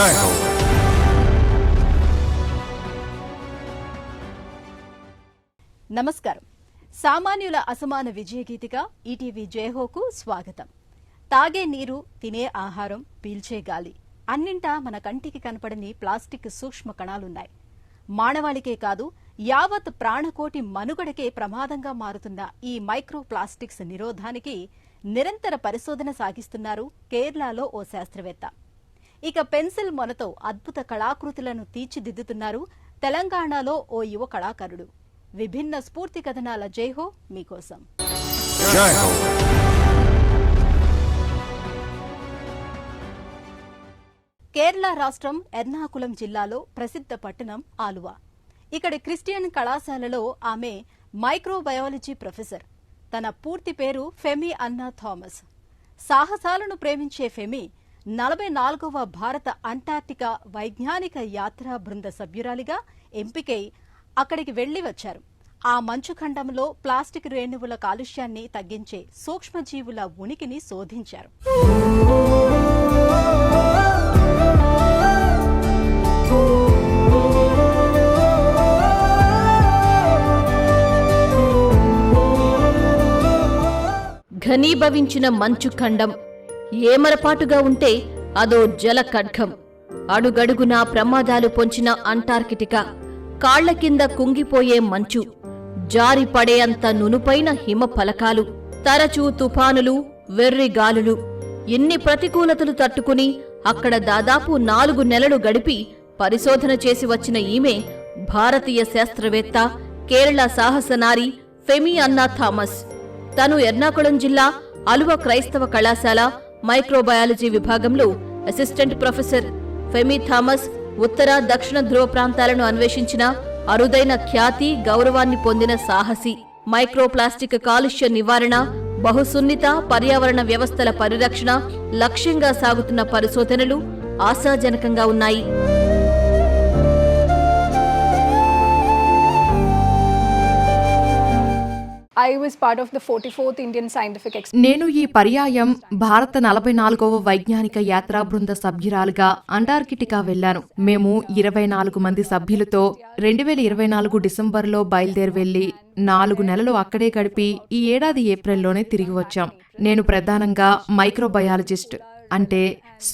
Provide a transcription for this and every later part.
జై హో. నమస్కారం. సామాన్యుల అసమాన విజయగీతిగా ఈటీవీ జయహోకు స్వాగతం. తాగే నీరు, తినే ఆహారం, పీల్చే గాలి అన్నింటా మన కంటికి కనపడని ప్లాస్టిక్ సూక్ష్మ కణాలున్నాయి. మానవాళికే కాదు, యావత్ ప్రాణకోటి మనుగడకే ప్రమాదంగా మారుతున్న ఈ మైక్రో ప్లాస్టిక్స్ నిరోధానికి నిరంతర పరిశోధన సాగిస్తున్నారు కేరళలో ఓ శాస్త్రవేత్త. ఇక పెన్సిల్ మొనతో అద్భుత కళాకృతులను తీర్చిదిద్దుతున్నారు తెలంగాణలో ఓ యువ కళాకారుడు. విభిన్న స్ఫూర్తి కథనాల జైహో మీకోసం. కేరళ రాష్ట్రం ఎర్నాకులం జిల్లాలో ప్రసిద్ధ పట్టణం ఆలువ. ఇక్కడి క్రిస్టియన్ కళాశాలలో ఆమె మైక్రోబయాలజీ ప్రొఫెసర్. తన పూర్తి పేరు ఫెమి అన్నా థామస్. సాహసాలను ప్రేమించే ఫెమి 44వ భారత అంటార్టికా వైజ్ఞానిక యాత్రా బృంద సభ్యురాలిగా ఎంపికై అక్కడికి వెళ్లి వచ్చారు. ఆ మంచుఖండంలో ప్లాస్టిక్ రేణువుల కాలుష్యాన్ని తగ్గించే సూక్ష్మజీవుల ఉనికిని శోధించారు. ఘనీభవించిన మంచుఖండం ఏమరపాటుగా ఉంటే అదో జల ఖడ్గం. అడుగడుగునా ప్రమాదాలు పొంచిన అంటార్కిటికా, కాళ్ల కింద కుంగిపోయే మంచు, జారి పడే అంత నునుపైన హిమ ఫలకాలు, తరచూ తుఫానులు, వెర్రి గాలులు, ఇన్ని ప్రతికూలతలు తట్టుకుని అక్కడ దాదాపు 4 నెలలు గడిపి పరిశోధన చేసి వచ్చిన ఈమె భారతీయ శాస్త్రవేత్త, కేరళ సాహసనారి ఫెమి అన్నా థామస్. తను ఎర్నాకుళం జిల్లా అలువ క్రైస్తవ కళాశాల మైక్రోబయాలజీ విభాగంలో అసిస్టెంట్ ప్రొఫెసర్. ఫెమి థామస్ ఉత్తర, దక్షిణ ధ్రువ ప్రాంతాలను అన్వేషించిన అరుదైన ఖ్యాతి, గౌరవాన్ని పొందిన సాహసి. మైక్రోప్లాస్టిక్ కాలుష్య నివారణ, బహుసున్నిత పర్యావరణ వ్యవస్థల పరిరక్షణ లక్ష్యంగా సాగుతున్న పరిశోధనలు ఆశాజనకంగా ఉన్నాయి. I was part of the 44th Indian Scientific Expedition. నేను ఈ పర్యాయం భారత 44వ వైజ్ఞానిక యాత్రా బృంద సభ్యురాలుగా అంటార్కిటికా వెళ్లాను. మేము 24 మంది సభ్యులతో 2024 డిసెంబర్లో బయలుదేరి వెళ్లి 4 నెలలు అక్కడే గడిపి ఈ ఏడాది ఏప్రిల్లోనే తిరిగి వచ్చాం. నేను ప్రధానంగా మైక్రోబయాలజిస్ట్ అంటే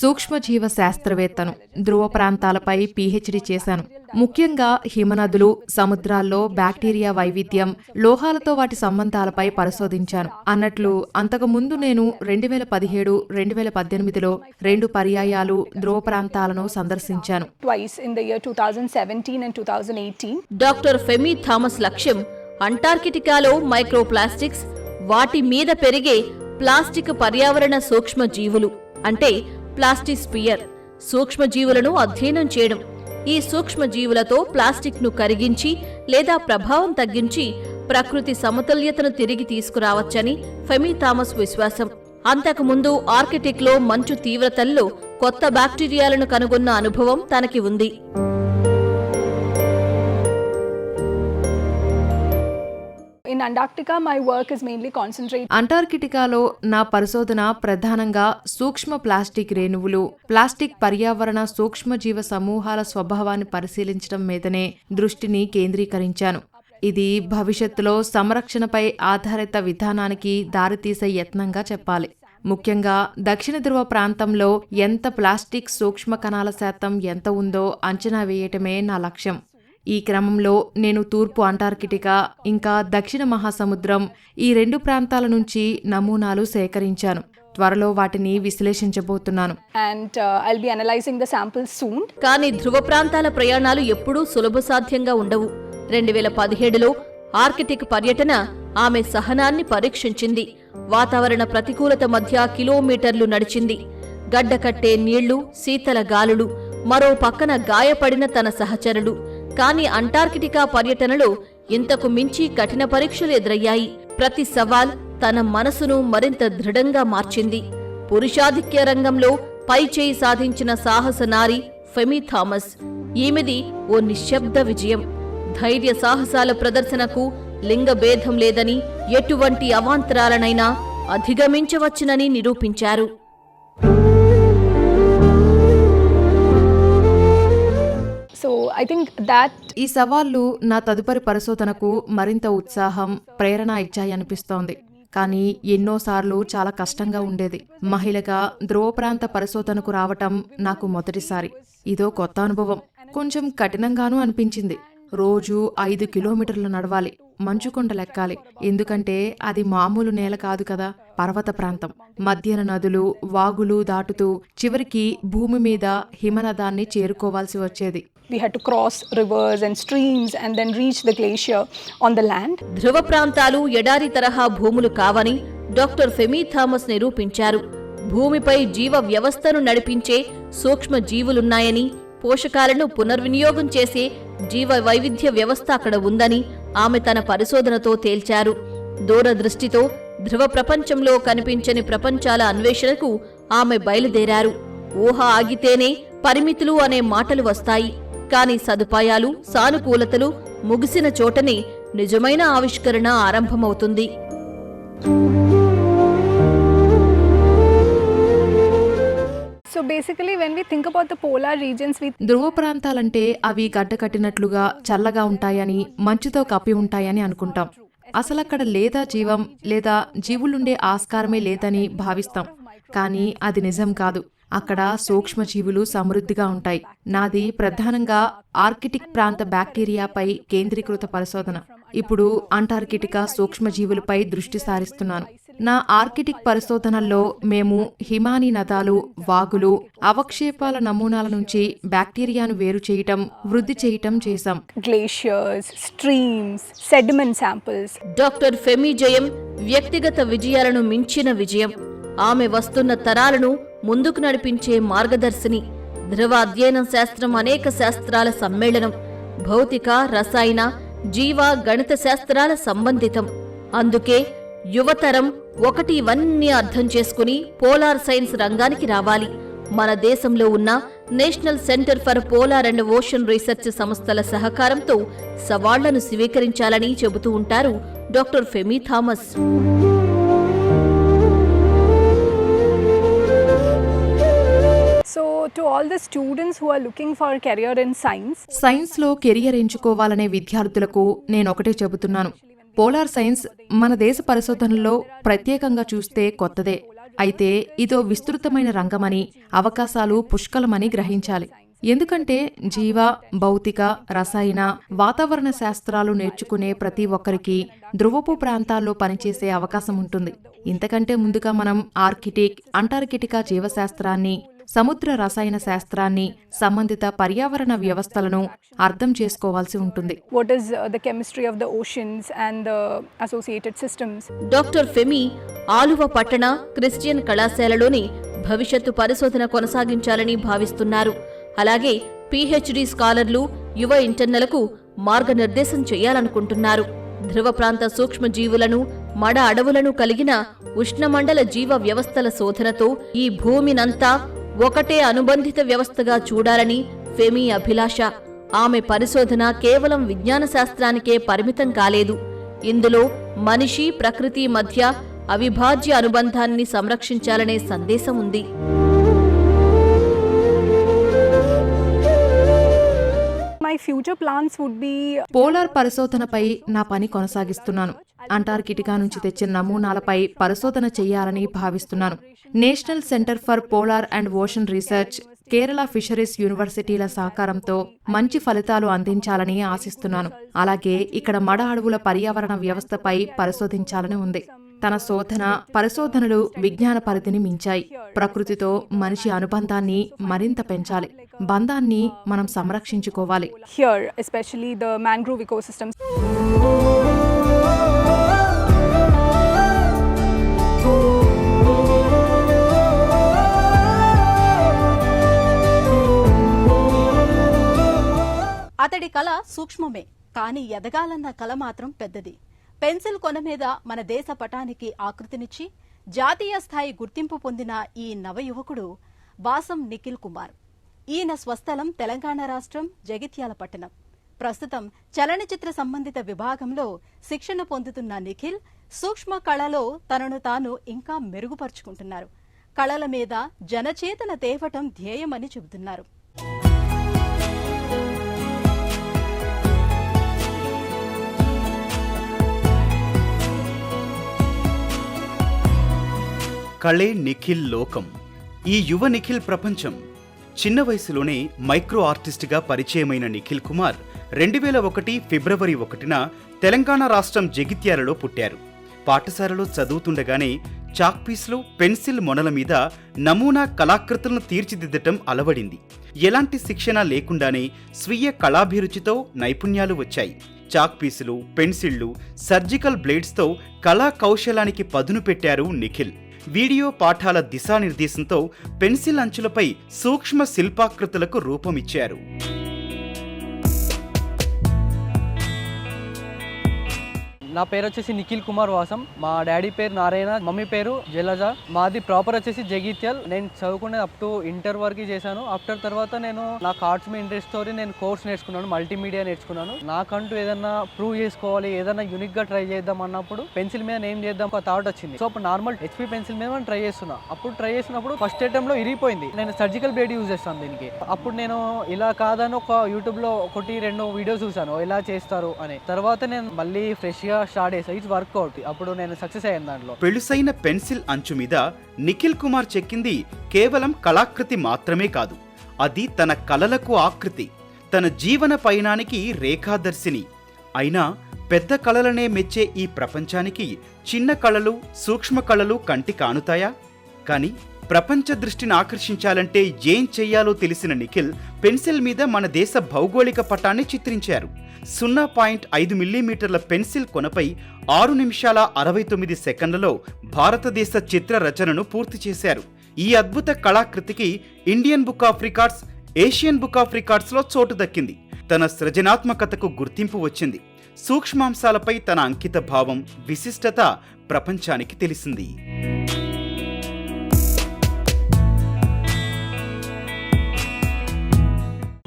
సూక్ష్మజీవ శాస్త్రవేత్తను. ధ్రువ ప్రాంతాలపై పీహెచ్డీ చేశాను. ముఖ్యంగా హిమనదులు, సముద్రాల్లో బ్యాక్టీరియా వైవిధ్యం, లోహాలతో వాటి సంబంధాలపై పరిశోధించాను. అన్నట్లు అంతకుముందు నేను 2017, 2018లో 2 పర్యాయాలు ధ్రువ ప్రాంతాలను సందర్శించాను. Twice in the year 2017 and 2018. Doctor Femy Thomas లక్ష్యం అంటార్కిటికాలో మైక్రోప్లాస్టిక్స్, వాటి మీద పెరిగే ప్లాస్టిక్ పర్యావరణ సూక్ష్మజీవులు అంటే ప్లాస్టిస్పియర్ సూక్ష్మజీవులను అధ్యయనం చేయడం. ఈ సూక్ష్మజీవులతో ప్లాస్టిక్ ను కరిగించి లేదా ప్రభావం తగ్గించి ప్రకృతి సమతుల్యతను తిరిగి తీసుకురావచ్చని ఫెమి థామస్ విశ్వాసం. అంతకుముందు ఆర్కిటిక్ లో మంచు తీవ్రతల్లో కొత్త బ్యాక్టీరియాలను కనుగొన్న అనుభవం తనకి ఉంది. In Antarctica, my work is mainly concentrated. అంటార్కిటికాలో నా పరిశోధన ప్రధానంగా సూక్ష్మ ప్లాస్టిక్ రేణువులు, ప్లాస్టిక్ పర్యావరణ సూక్ష్మజీవ సమూహాల స్వభావాన్ని పరిశీలించడం మీదనే దృష్టిని కేంద్రీకరించాను. ఇది భవిష్యత్తులో సంరక్షణపై ఆధారిత విధానానికి దారితీసే యత్నంగా చెప్పాలి. ముఖ్యంగా దక్షిణ ధ్రువ ప్రాంతంలో ఎంత ప్లాస్టిక్ సూక్ష్మ కణాల శాతం ఎంత ఉందో అంచనా వేయటమే నా లక్ష్యం. ఈ క్రమంలో నేను తూర్పు అంటార్కిటికా ఇంకా దక్షిణ మహాసముద్రం ఈ 2 ప్రాంతాల నుంచి నమూనాలు సేకరించాను. త్వరలో వాటిని విశ్లేషించబోతున్నాను. And I'll be analyzing the samples soon. కానీ ధ్రువ ప్రాంతాల ప్రయాణాలు ఎప్పుడూ సులభసాధ్యంగా ఉండవు. 2017లో ఆర్కిటిక్ పర్యటన ఆమె సహనాన్ని పరీక్షించింది. వాతావరణ ప్రతికూలత మధ్య కిలోమీటర్లు నడిచింది. గడ్డకట్టే నీళ్లు, శీతల గాలులు, మరో పక్కన గాయపడిన తన సహచరులు. కానీ అంటార్కిటికా పర్యటనలో ఇంతకు మించి కఠిన పరీక్షలు ఎదురయ్యాయి. ప్రతి సవాల్ తన మనసును మరింత దృఢంగా మార్చింది. పురుషాధిక్య రంగంలో పైచేయి సాధించిన సాహస నారి ఫెమి థామస్. ఈమెది ఓ నిశ్శబ్ద విజయం. ధైర్య సాహసాల ప్రదర్శనకు లింగ భేదం లేదని, ఎటువంటి అవాంతరాలనైనా అధిగమించవచ్చునని నిరూపించారు. So I think that ఈ సవాళ్లు నా తదుపరి పరిశోధనకు మరింత ఉత్సాహం, ప్రేరణ ఇచ్చాయనిపిస్తోంది. కానీ ఎన్నోసార్లు చాలా కష్టంగా ఉండేది. మహిళగా ధ్రువ ప్రాంత పరిశోధనకు రావటం నాకు మొదటిసారి. ఇదో కొత్త అనుభవం. కొంచెం కఠినంగానూ అనిపించింది. రోజు 5 కిలోమీటర్లు నడవాలి, మంచుకొండలెక్కాలి. ఎందుకంటే అది మామూలు నేల కాదు కదా, పర్వత ప్రాంతం. మధ్యన నదులు, వాగులు దాటుతూ చివరికి భూమి మీద హిమనదాన్ని చేరుకోవాల్సి వచ్చేది. we had to cross rivers and streams and then reach the glacier on the land. ధ్రువ ప్రాంతాలు ఎడారి తరహా భూములు కావని డాక్టర్ ఫెమీ థామస్ నిరూపించారు. భూమిపై జీవ వ్యవస్థను నడిపించే సూక్ష్మ జీవులున్నాయని, పోషకాలను పునర్వినియోగం చేసే జీవ వైవిధ్య వ్యవస్థ అక్కడ ఉందని ఆమె తన పరిశోధనతో తేల్చారు. దూరదృష్టితో ధ్రువ ప్రపంచంలో కనిపించని ప్రపంచాల అన్వేషణకు ఆమె బయలుదేరారు. ఊహ ఆగితేనే పరిమితులు అనే మాటలు వస్తాయి. కాని సదుపాయాలు, సానుకూలతలు ముగిసిన చోటనే నిజమైన ఆవిష్కరణ ఆరంభమవుతుంది. So basically when we think about the polar regions, we ధ్రువ ప్రాంతాలంటే అవి గడ్డకట్టినట్లుగా చల్లగా ఉంటాయని, మంచుతో కప్పి ఉంటాయని అనుకుంటాం. అసలక్కడ లేదా జీవం లేదా జీవులుండే ఆస్కారమే లేదని భావిస్తాం. కానీ అది నిజం కాదు. అక్కడ సూక్ష్మజీవులు సమృద్ధిగా ఉంటాయి. నాది ప్రధానంగా ఆర్కిటిక్ ప్రాంత బ్యాక్టీరియాపై కేంద్రీకృత పరిశోధన. ఇప్పుడు అంటార్కిటికా సూక్ష్మజీవులపై దృష్టి సారిస్తున్నాను. నా ఆర్కిటిక్ పరిశోధనల్లో మేము హిమానీ నదాలు, వాగులు, అవక్షేపాల నమూనాల నుంచి బ్యాక్టీరియాను వేరు చేయటం, వృద్ధి చేయటం చేశాం. glaciers, streams, sediment samples. Doctor Femy జయం వ్యక్తిగత విజయాలను మించిన విజయం. ఆమె వస్తున్న తరాలను ముందుకు నడిపించే మార్గదర్శిని. ధ్రువ అధ్యయనం శాస్త్రం అనేక శాస్త్రాల సమ్మేళనం. భౌతిక, రసాయన, జీవ, గణిత శాస్త్రాల సంబంధితం. అందుకే యువతరం ఒకటి ఇవన్నీ అర్థం చేసుకుని పోలార్ సైన్స్ రంగానికి రావాలి. మన దేశంలో ఉన్న national centre for polar and ocean research సంస్థల సహకారంతో సవాళ్లను స్వీకరించాలని చెబుతూ ఉంటారు doctor Femy Thomas. So to all the students who are looking for a career in science, సైన్స్లో కెరియర్ ఎంచుకోవాలనే విద్యార్థులకు నేనొకటే చెబుతున్నాను. పోలార్ సైన్స్ మన దేశ పరిశోధనలో ప్రత్యేకంగా చూస్తే కొత్తదే. అయితే ఇదో విస్తృతమైన రంగమని, అవకాశాలు పుష్కలమని గ్రహించాలి. ఎందుకంటే జీవ, భౌతిక, రసాయన, వాతావరణ శాస్త్రాలు నేర్చుకునే ప్రతి ఒక్కరికి ధ్రువపు ప్రాంతాల్లో పనిచేసే అవకాశం ఉంటుంది. ఇంతకంటే ముందుగా మనం ఆర్కిటిక్, అంటార్కిటికా జీవశాస్త్రాన్ని, సముద్ర రసాయన శాస్త్రాన్ని, సంబంధిత పర్యావరణ వ్యవస్థలను అర్థం చేసుకోవాల్సి ఉంటుంది. what is the chemistry of the oceans and the associated systems. Doctor Femy Aluva పట్టణ క్రిస్టియన్ కళాశాలలోని భవిష్యత్తు పరిశోధన కొనసాగించాలని భావిస్తున్నారు. అలాగే పీహెచ్డీ స్కాలర్లు, యువ ఇంటర్నలకు మార్గనిర్దేశం చేయాలనుకుంటున్నారు. ధ్రువ ప్రాంత సూక్ష్మజీవులను, మడ అడవులను కలిగిన ఉష్ణమండల జీవ వ్యవస్థల శోధనతో ఈ భూమినంతా ఒకటే అనుబంధిత వ్యవస్థగా చూడాలని ఫెమీ అభిలాష. ఆమె పరిశోధన కేవలం విజ్ఞాన శాస్త్రానికే పరిమితం కాలేదు. ఇందులో మనిషి, ప్రకృతి మధ్య అవిభాజ్య అనుబంధాన్ని సంరక్షించాలనే సందేశం ఉంది. My future plans would be polar పరిశోధనపై నా పని కొనసాగిస్తున్నాను. అంటార్కిటికా నుంచి తెచ్చిన నమూనాలపై పరిశోధన చేయాలని భావిస్తున్నాను. National centre for polar and ocean research, Kerala fisheries యూనివర్సిటీల సహకారంతో మంచి ఫలితాలు అందించాలని ఆశిస్తున్నాను. అలాగే ఇక్కడ మడ అడవుల పర్యావరణ వ్యవస్థపై పరిశోధించాలని ఉంది. తన పరిశోధనలు విజ్ఞాన పరిధిని మించాయి. ప్రకృతితో మనిషి అనుబంధాన్ని మరింత పెంచాలి. బంధాన్ని మనం సంరక్షించుకోవాలి. here, especially the mangrove ecosystems. అతడి కళ సూక్ష్మమే, కానీ ఎదగాలన్న కళ మాత్రం పెద్దది. పెన్సిల్ కొన మీద మన దేశ పటానికి ఆకృతినిచ్చి జాతీయ స్థాయి గుర్తింపు పొందిన ఈ నవయువకుడు బాసం నిఖిల్ కుమార్. ఈయన స్వస్థలం తెలంగాణ రాష్ట్రం జగిత్యాల పట్టణం. ప్రస్తుతం చలనచిత్ర సంబంధిత విభాగంలో శిక్షణ పొందుతున్న నిఖిల్ సూక్ష్మ కళలో తనను తాను ఇంకా మెరుగుపరుచుకుంటున్నారు. కళల మీద జనచేతన తేవటం ధ్యేయమని చెబుతున్నారు. కళే నిఖిల్ లోకం. ఈ యువ నిఖిల్ ప్రపంచం. చిన్న వయసులోనే మైక్రో ఆర్టిస్ట్గా పరిచయమైన నిఖిల్ కుమార్ 2001 ఫిబ్రవరి 1న తెలంగాణ రాష్ట్రం జగిత్యాలలో పుట్టారు. పాఠశాలలో చదువుతుండగానే చాక్పీస్లు, పెన్సిల్ మొనల మీద నమూనా కళాకృతులను తీర్చిదిద్దటం అలవడింది. ఎలాంటి శిక్షణ లేకుండానే స్వీయ కళాభిరుచితో నైపుణ్యాలు వచ్చాయి. చాక్పీసులు, పెన్సిళ్లు, సర్జికల్ బ్లేడ్స్తో కళా కౌశలానికి పదును పెట్టారు నిఖిల్. వీడియో పాఠాల దిశానిర్దేశంతో పెన్సిల్ అంచులపై సూక్ష్మ శిల్పాకృతులకు రూపమిచ్చారు. నా పేరు వచ్చేసి నిఖిల్ కుమార్ వాసం. మా డాడీ పేరు నారాయణ, మమ్మీ పేరు జలజ. మాది ప్రాపర్ వచ్చేసి జగిత్యాల్. నేను చదువుకునే అప్ టు ఇంటర్ వరకు చేశాను. ఆఫ్టర్ తర్వాత నేను నాకు ఆర్ట్స్ మీద ఇంట్రెస్ట్ తోటి నేను కోర్స్ నేర్చుకున్నాను, మల్టీమీడియా నేర్చుకున్నాను. నాకంటూ ఏదన్నా ప్రూవ్ చేసుకోవాలి, ఏదైనా యూనిక్ గా ట్రై చేద్దాం అన్నప్పుడు పెన్సిల్ మీద ఏం చేద్దాం ఒక థాట్ వచ్చింది. సో అప్పుడు నార్మల్ హెచ్పి పెన్సిల్ మీద ట్రై చేస్తున్నా. అప్పుడు ట్రై చేసినప్పుడు ఫస్ట్ అటెంప్ట్ లో ఇరిగిపోయింది. నేను సర్జికల్ బ్లేడ్ యూజ్ చేస్తాను దీనికి. అప్పుడు నేను ఇలా కాదని ఒక యూట్యూబ్ లో 1-2 వీడియోస్ చూసాను ఎలా చేస్తారు అని. తర్వాత నేను మళ్ళీ ఫ్రెష్ గా స్టార్ట్ చేసా. It's workout. అప్పుడు నేను సక్సెస్ అయ్యాను దాంట్లో. పెళుసైన పెన్సిల్ అంచు మీద నిఖిల్ కుమార్ చెక్కింది కేవలం కళాకృతి మాత్రమే కాదు, అది తన కళలకు ఆకృతి, తన జీవన పయనానికి రేఖాదర్శిని. అయినా పెద్ద కళలనే మెచ్చే ఈ ప్రపంచానికి చిన్న కళలు, సూక్ష్మ కళలు కంటి కానుతాయా? కానీ ప్రపంచ దృష్టిని ఆకర్షించాలంటే ఏం చెయ్యాలో తెలిసిన నిఖిల్ పెన్సిల్ మీద మన దేశ భౌగోళిక పటాన్ని చిత్రించారు. 0.5 మిల్లీమీటర్ల పెన్సిల్ కొనపై 6 నిమిషాల 69 సెకండ్లలో భారతదేశ చిత్ర రచనను పూర్తి చేశారు. ఈ అద్భుత కళాకృతికి Indian book of records, Asian book of రికార్డ్స్లో చోటు దక్కింది. తన సృజనాత్మకతకు గుర్తింపు వచ్చింది. సూక్ష్మాంశాలపై తన అంకిత భావం, విశిష్టత ప్రపంచానికి తెలిసింది.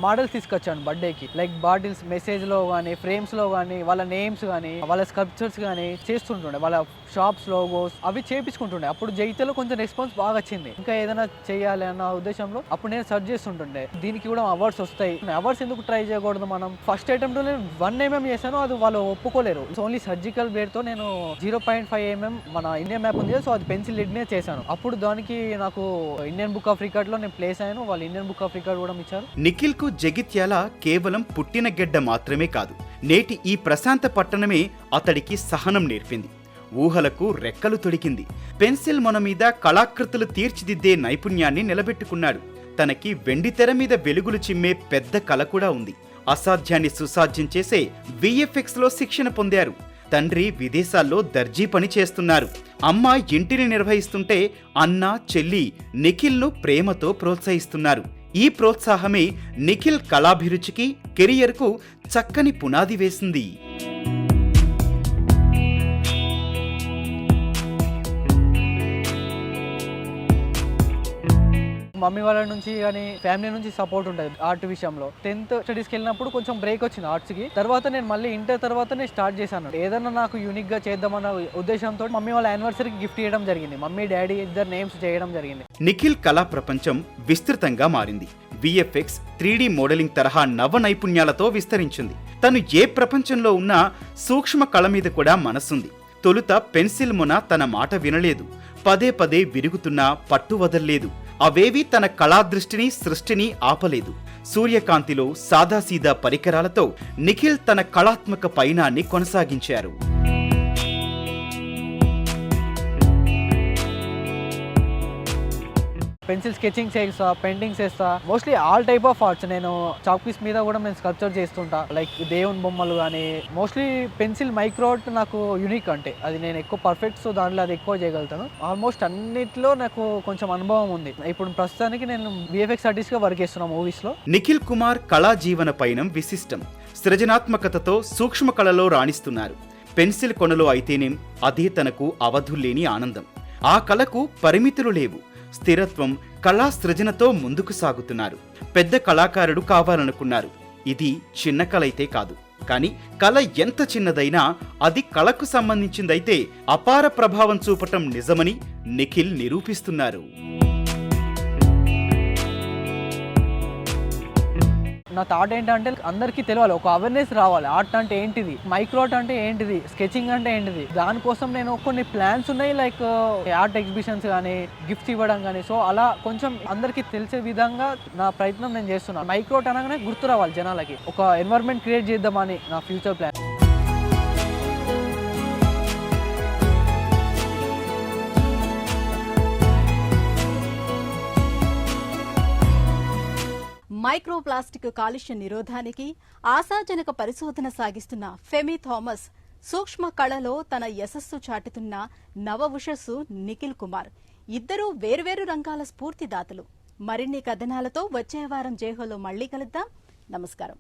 మోడల్స్ తీసుకొచ్చాను బర్త్డేకి. లైక్ బాటిల్స్, మెసేజ్ లో కానీ, ఫ్రేమ్స్ లో కానీ, వాళ్ళ నేమ్స్ కానీ, వాళ్ళ స్కల్ప్చర్స్ కానీ చేస్తుంటుండే. వాళ్ళ షాప్స్ లోగోస్ అవి చేయించుకుంటుండే. అప్పుడు జైతేలో కొంచెం రెస్పాన్స్ బాగా వచ్చింది. ఇంకా ఏదైనా చేయాలి అన్న ఉద్దేశంలో అప్పుడు నేను సెర్చ్ చేస్తుంటుండే. దీనికి కూడా అవార్డ్స్ వస్తాయి, అవార్డ్స్ ఎందుకు ట్రై చేయకూడదు మనం. ఫస్ట్ అటెంప్ట్ లో నేను 1 mm చేశాను, అది వాళ్ళు ఒప్పుకోలేరు. ఓన్లీ సర్జికల్ బ్లేడ్ తో నేను 0.5 mm మన ఇండియన్ మ్యాప్ ఉంది, సో అది పెన్సిల్ లిడ్ నే చేశాను. అప్పుడు దానికి నాకు ఇండియన్ బుక్ ఆఫ్ రికార్డ్ లో నేను ప్లేస్ అయ్యాను. వాళ్ళు ఇండియన్ బుక్ ఆఫ్ రికార్డ్ కూడా ఇచ్చారు. నిఖిల్ కు జగిత్యాల కేవలం పుట్టిన గెడ్డ మాత్రమే కాదు, నేటి ఈ ప్రశాంత పట్టణమే అతడికి సహనం నేర్పింది, ఊహలకు రెక్కలు తొడిగింది. పెన్సిల్ మొన మీద కళాకృతులు తీర్చిదిద్దే నైపుణ్యాన్ని నిలబెట్టుకున్నాడు. తనకి వెండి తెర మీద వెలుగులు చిమ్మే పెద్ద కళ కూడా ఉంది. అసాధ్యాన్ని సుసాధ్యం చేసే VFX లో శిక్షణ పొందారు. తండ్రి విదేశాల్లో దర్జీ పని చేస్తున్నారు. అమ్మ ఇంటిని నిర్వహిస్తుంటే అన్న, చెల్లి నిఖిల్ను ప్రేమతో ప్రోత్సహిస్తున్నారు. ఈ ప్రోత్సాహమే నిఖిల్ కళాభిరుచికి, కెరియర్కు చక్కని పునాది వేసింది. మమ్మీ వాళ్ళ నుంచి కానీ ఫ్యామిలీ నుంచి సపోర్ట్ ఉంటుంది ఆర్ట్ విషయంలో. 10th స్టడీస్కి వెళ్ళినప్పుడు కొంచెం బ్రేక్ వచ్చింది ఆర్ట్స్కి. తర్వాత నేను మళ్ళీ ఇంటర్ తర్వాత నేను స్టార్ట్ చేశాను. ఏదన్నా నాకు యూనిక్ గా చేద్దామన్న ఉద్దేశంతో మమ్మీ వాళ్ళ యానివర్సరీకి గిఫ్ట్ చేయడం జరిగింది. మమ్మీ, డాడీ ఇద్దరు నేమ్స్ చేయడం జరిగింది. నిఖిల్ కళా ప్రపంచం విస్తృతంగా మారింది. VFX, 3D మోడలింగ్ తరహా నవ నైపుణ్యాలతో విస్తరించింది. తను ఏ ప్రపంచంలో ఉన్నా సూక్ష్మ కళ మీద కూడా మనసుంది. తొలుత పెన్సిల్ మొన తన మాట వినలేదు. పదే పదే విరుగుతున్నా పట్టు వదల్లేదు. అవేవి తన కళాదృష్టిని, సృష్టిని ఆపలేదు. సూర్యకాంతిలో సాదాసీదా పరికరాలతో నిఖిల్ తన కళాత్మక పయనాన్ని కొనసాగించారు. పెన్సిల్ స్కెచింగ్ చేస్తా, పెయింటింగ్స్ చేస్తా, mostly all type of arts. నేను చాక్ పీస్ మీద కూడా నేను స్కల్ప్చర్ చేస్తుంటా, లైక్ దేవుని బొమ్మలు కానీ. మోస్ట్లీ పెన్సిల్ మైక్రో ఆర్ట్ నాకు యూనిక్, అంటే అది నేను ఎక్కువ పర్ఫెక్ట్, సో దాంట్లో అది ఎక్కువ చేయగలుగుతాను. ఆల్మోస్ట్ అన్నిట్లో నాకు కొంచెం అనుభవం ఉంది. ఇప్పుడు ప్రస్తుతానికి నేను VFX ఆర్టిస్ట్ గా వర్క్ చేస్తున్నా మూవీస్ లో. నిఖిల్ కుమార్ కళా జీవన పయనం విశిష్టం. సృజనాత్మకతతో సూక్ష్మ కళలో రాణిస్తున్నారు. పెన్సిల్ కొనలో అయితేనేం అదే తనకు అవధుల్లేని ఆనందం. ఆ కళకు పరిమితులు లేవు. స్థిరత్వం, కళా సృజనతో ముందుకు సాగుతున్నారు. పెద్ద కళాకారుడు కావాలనుకున్నారు. ఇది చిన్న కళ అయితే కాదు, కానీ కళ ఎంత చిన్నదైనా అది కళకు సంబంధించిందైతే అపార ప్రభావం చూపటం నిజమని నిఖిల్ నిరూపిస్తున్నారు. నా థాట్ ఏంటంటే అందరికీ తెలియాలి, ఒక అవేర్నెస్ రావాలి. ఆర్ట్ అంటే ఏంటిది, మైక్రో ఆర్ట్ అంటే ఏంటిది, స్కెచింగ్ అంటే ఏంటిది. దానికోసం నేను కొన్ని ప్లాన్స్ ఉన్నాయి, లైక్ ఆర్ట్ ఎగ్జిబిషన్స్ కానీ, గిఫ్ట్స్ ఇవ్వడం కానీ. సో అలా కొంచెం అందరికీ తెలిసే విధంగా నా ప్రయత్నం నేను చేస్తున్నాను. మైక్రో ఆర్ట్ అనగానే గుర్తు రావాలి జనాలకి, ఒక ఎన్వైరన్మెంట్ క్రియేట్ చేద్దామని నా ఫ్యూచర్ ప్లాన్. మైక్రో ప్లాస్టిక్ కాలుష్య నిరోధానికి ఆశాజనక పరిశోధన సాగిస్తున్న ఫెమీ థామస్ సూక్ష్మ కళలో తన యశస్సు చాటుతున్న నవ ఉషస్సు నిఖిల్ కుమార్. ఇద్దరూ వేర్వేరు రంగాల స్ఫూర్తిదాతలు. మరిన్ని కథనాలతో వచ్చే వారం జైహోలో మళ్లీ కలుద్దాం. నమస్కారం.